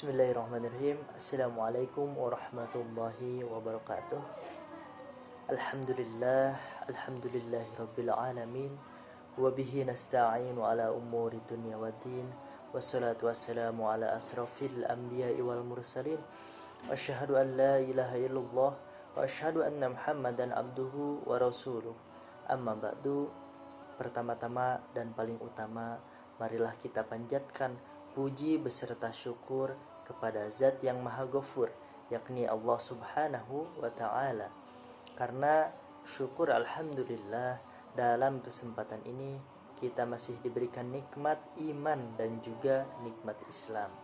Bismillahirrahmanirrahim. Assalamualaikum warahmatullahi wabarakatuh. Alhamdulillahi rabbil alamin. Wabihi nasta'inu ala umuri dunya waddin. Wassalatu wassalamu ala asrafil anbiya'i wal mursalin. Asyhadu an la ilaha illallah wa asyhadu anna Muhammadan abduhu wa rasuluh. Amma ba'du. Pertama-tama dan paling utama, marilah kita panjatkan puji beserta syukur kepada Zat yang Maha Ghafur, yakni Allah Subhanahu wa Ta'ala. Karena syukur alhamdulillah, dalam kesempatan ini kita masih diberikan nikmat iman dan juga nikmat Islam.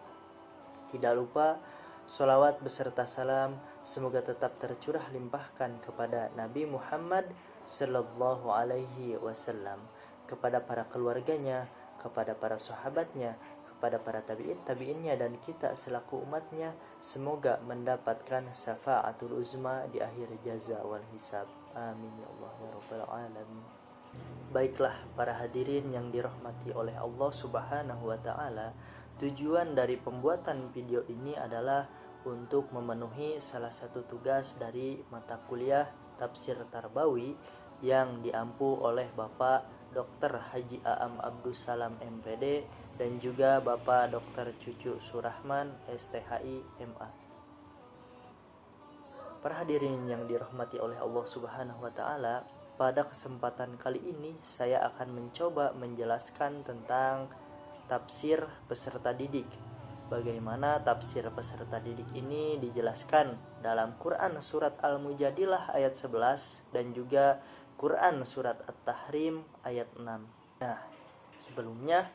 Tidak lupa sholawat beserta salam semoga tetap tercurah limpahkan kepada Nabi Muhammad sallallahu alaihi wasallam, kepada para keluarganya, kepada para sahabatnya, kepada para tabi'innya dan kita selaku umatnya, semoga mendapatkan syafaatul uzma di akhir jaza wal hisab. Amin ya Allah ya rabbal alamin. Baiklah para hadirin yang dirahmati oleh Allah Subhanahu wa Ta'ala, tujuan dari pembuatan video ini adalah untuk memenuhi salah satu tugas dari mata kuliah Tafsir Tarbawi yang diampu oleh Bapak Dr. Haji Aam Abdussalam MPD dan juga Bapak Dr. Cucu Surahman STHI MA. Para hadirin yang dirahmati oleh Allah Subhanahu wa Ta'ala, pada kesempatan kali ini saya akan mencoba menjelaskan tentang tafsir peserta didik. Bagaimana tafsir peserta didik ini dijelaskan dalam Quran surat Al-Mujadilah ayat 11 dan juga Quran surat At-Tahrim ayat 6. Nah, sebelumnya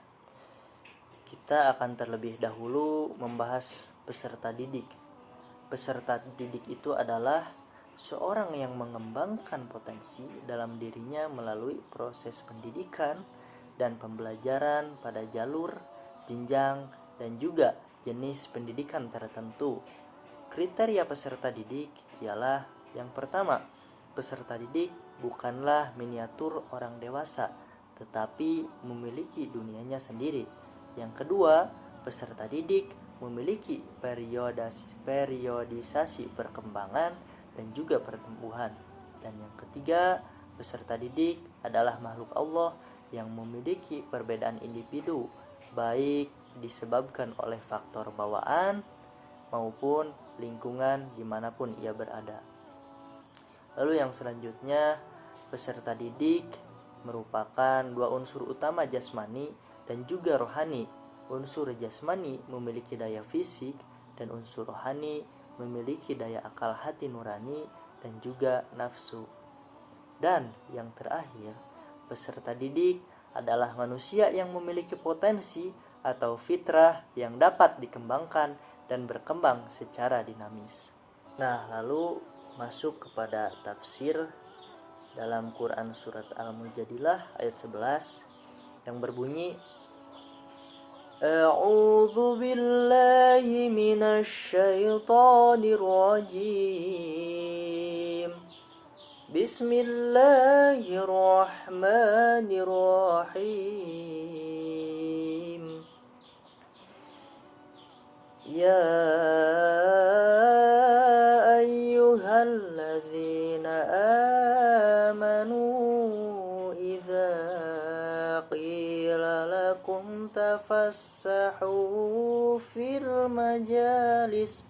kita akan terlebih dahulu membahas peserta didik. Peserta didik itu adalah seorang yang mengembangkan potensi dalam dirinya melalui proses pendidikan dan pembelajaran pada jalur, jenjang, dan juga jenis pendidikan tertentu. Kriteria peserta didik ialah yang pertama, peserta didik bukanlah miniatur orang dewasa, tetapi memiliki dunianya sendiri. Yang kedua, peserta didik memiliki periodisasi perkembangan dan juga pertumbuhan. Dan yang ketiga, peserta didik adalah makhluk Allah yang memiliki perbedaan individu, baik disebabkan oleh faktor bawaan maupun lingkungan dimanapun ia berada. Lalu yang selanjutnya, peserta didik merupakan dua unsur utama jasmani dan juga rohani. Unsur jasmani memiliki daya fisik dan unsur rohani memiliki daya akal hati nurani dan juga nafsu. Dan yang terakhir, peserta didik adalah manusia yang memiliki potensi atau fitrah yang dapat dikembangkan dan berkembang secara dinamis. Nah, lalu masuk kepada tafsir dalam Quran surat Al-Mujadilah ayat 11 yang berbunyi, A'udzu billahi minasy syaithanir rajim. Bismillahirrahmanirrahim. Ya ayyuhalladzina amanu idza qila lakum tafassahu fil majalis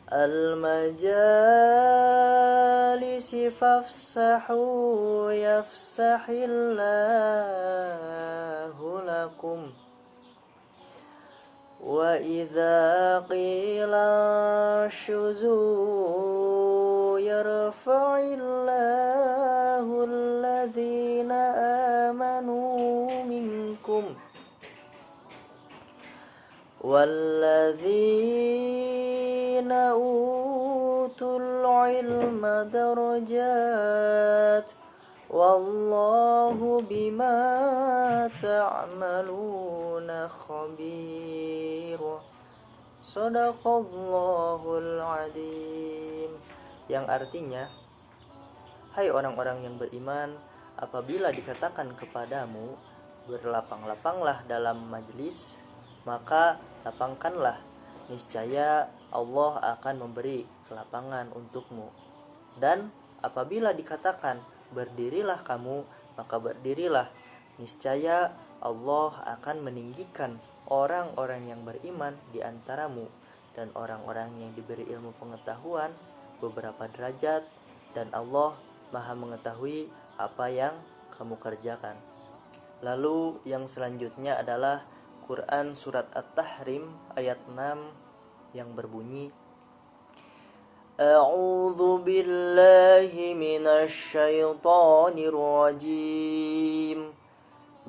al-majalisi fafsahu yafsahillahu lakum wa idza qila shuzu yarfa'illahu alladhina amanu minkum walladzina utul ilma darajat wallahu bima ta'maluna khabir. Shadaqallahul adzim. Yang artinya, hai orang-orang yang beriman, apabila dikatakan kepadamu berlapang-lapanglah dalam majelis, maka lapangkanlah, niscaya Allah akan memberi kelapangan untukmu. Dan apabila dikatakan berdirilah kamu, maka berdirilah, niscaya Allah akan meninggikan orang-orang yang beriman di antaramu dan orang-orang yang diberi ilmu pengetahuan beberapa derajat, dan Allah Maha mengetahui apa yang kamu kerjakan. Lalu yang selanjutnya adalah Quran surat At-Tahrim ayat 6 yang berbunyi, A'udzu billahi minasy syaithanir rajim.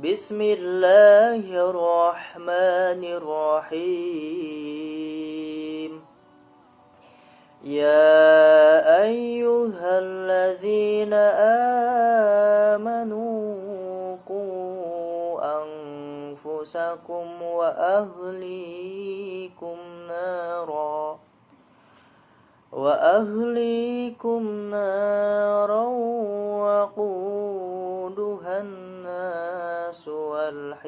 Bismillahirrahmanirrahim. Ya ayyuhalladzina amanu qu anfusakum wa ahlikum naran waquduhan nas wal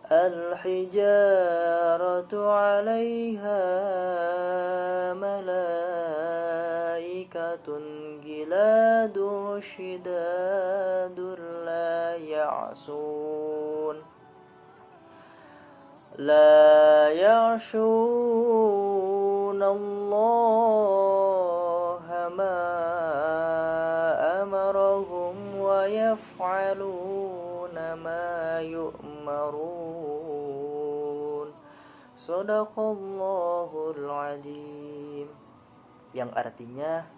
الحجارة عليها ملائكة غلاظ شداد لا يعصون الله ما أمرهم ويفعلون ما يؤمرون. Shadaqallahul adzim. Yang artinya,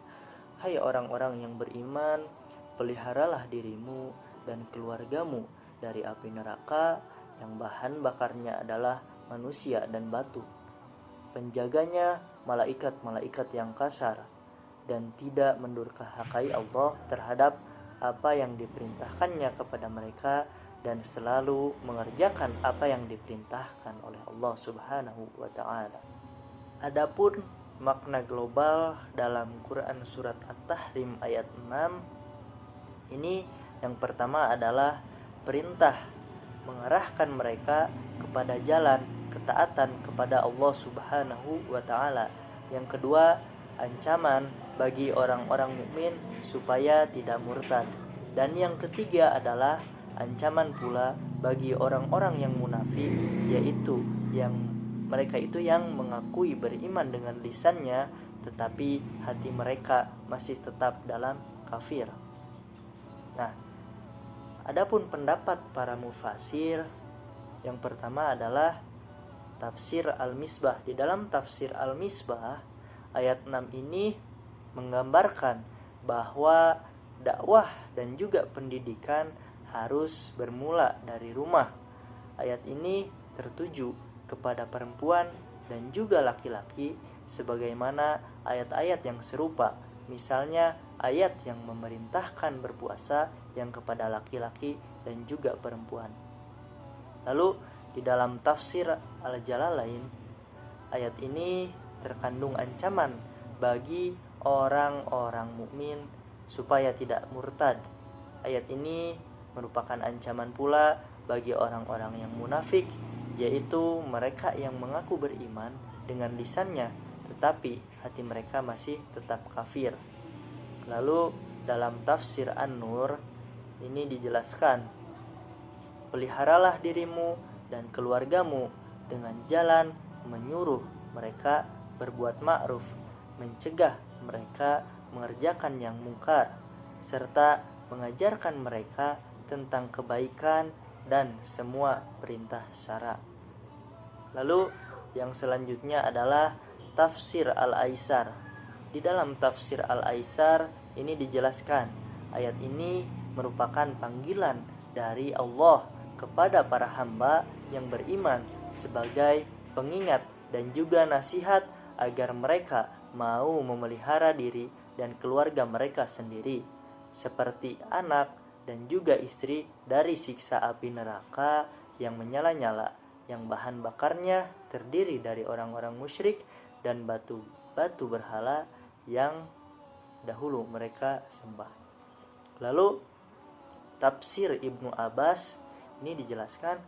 hai orang-orang yang beriman, peliharalah dirimu dan keluargamu dari api neraka yang bahan bakarnya adalah manusia dan batu. Penjaganya malaikat-malaikat yang kasar dan tidak mendurhakai Allah terhadap apa yang diperintahkannya kepada mereka, dan selalu mengerjakan apa yang diperintahkan oleh Allah Subhanahu wa ta'ala. Adapun makna global dalam Quran surat At-Tahrim ayat 6 ini, yang pertama adalah perintah mengarahkan mereka kepada jalan ketaatan kepada Allah Subhanahu wa ta'ala. Yang kedua, ancaman bagi orang-orang mukmin supaya tidak murtad. Dan yang ketiga adalah ancaman pula bagi orang-orang yang munafik, yaitu yang mereka itu yang mengakui beriman dengan lisannya tetapi hati mereka masih tetap dalam kafir. Nah, adapun pendapat para mufasir, yang pertama adalah tafsir Al-Misbah. Di dalam tafsir Al-Misbah ayat 6 ini menggambarkan bahwa dakwah dan juga pendidikan harus bermula dari rumah. Ayat ini tertuju kepada perempuan dan juga laki-laki sebagaimana ayat-ayat yang serupa. Misalnya ayat yang memerintahkan berpuasa yang kepada laki-laki dan juga perempuan. Lalu di dalam tafsir Al-Jalalain, ayat ini terkandung ancaman bagi orang-orang mukmin supaya tidak murtad. Ayat ini merupakan ancaman pula bagi orang-orang yang munafik, yaitu mereka yang mengaku beriman dengan lisannya tetapi hati mereka masih tetap kafir. Lalu dalam tafsir An-Nur ini dijelaskan, peliharalah dirimu dan keluargamu dengan jalan menyuruh mereka berbuat ma'ruf, mencegah mereka mengerjakan yang mungkar, serta mengajarkan mereka tentang kebaikan dan semua perintah syara. Lalu yang selanjutnya adalah tafsir Al-Aisar. Di dalam tafsir Al-Aisar ini dijelaskan, ayat ini merupakan panggilan dari Allah kepada para hamba yang beriman sebagai pengingat dan juga nasihat agar mereka mau memelihara diri dan keluarga mereka sendiri, seperti anak dan juga istri dari siksa api neraka yang menyala-nyala, yang bahan bakarnya terdiri dari orang-orang musyrik dan batu-batu berhala yang dahulu mereka sembah. Lalu tafsir Ibnu Abbas ini dijelaskan,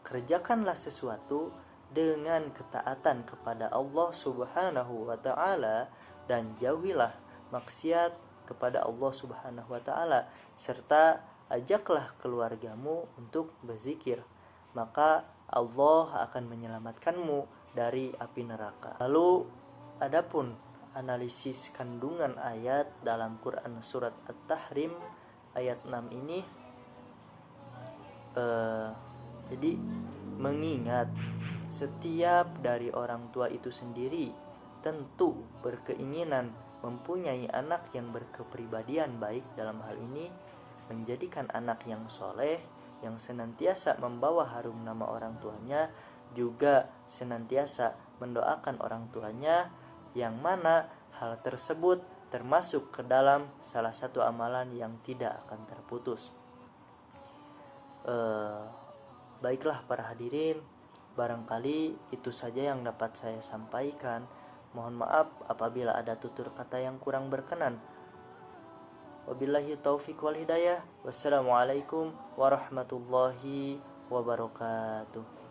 kerjakanlah sesuatu dengan ketaatan kepada Allah Subhanahu wa taala dan jauhilah maksiat kepada Allah Subhanahu wa taala, serta ajaklah keluargamu untuk berzikir, maka Allah akan menyelamatkanmu dari api neraka. Lalu adapun analisis kandungan ayat dalam Quran surat At-Tahrim ayat 6 ini, jadi mengingat setiap dari orang tua itu sendiri tentu berkeinginan mempunyai anak yang berkepribadian baik, dalam hal ini menjadikan anak yang soleh, yang senantiasa membawa harum nama orang tuanya, juga senantiasa mendoakan orang tuanya, yang mana hal tersebut termasuk ke dalam salah satu amalan yang tidak akan terputus. Baiklah para hadirin, barangkali itu saja yang dapat saya sampaikan. Mohon maaf apabila ada tutur kata yang kurang berkenan. Wabillahi taufiq wal hidayah. Wassalamualaikum warahmatullahi wabarakatuh.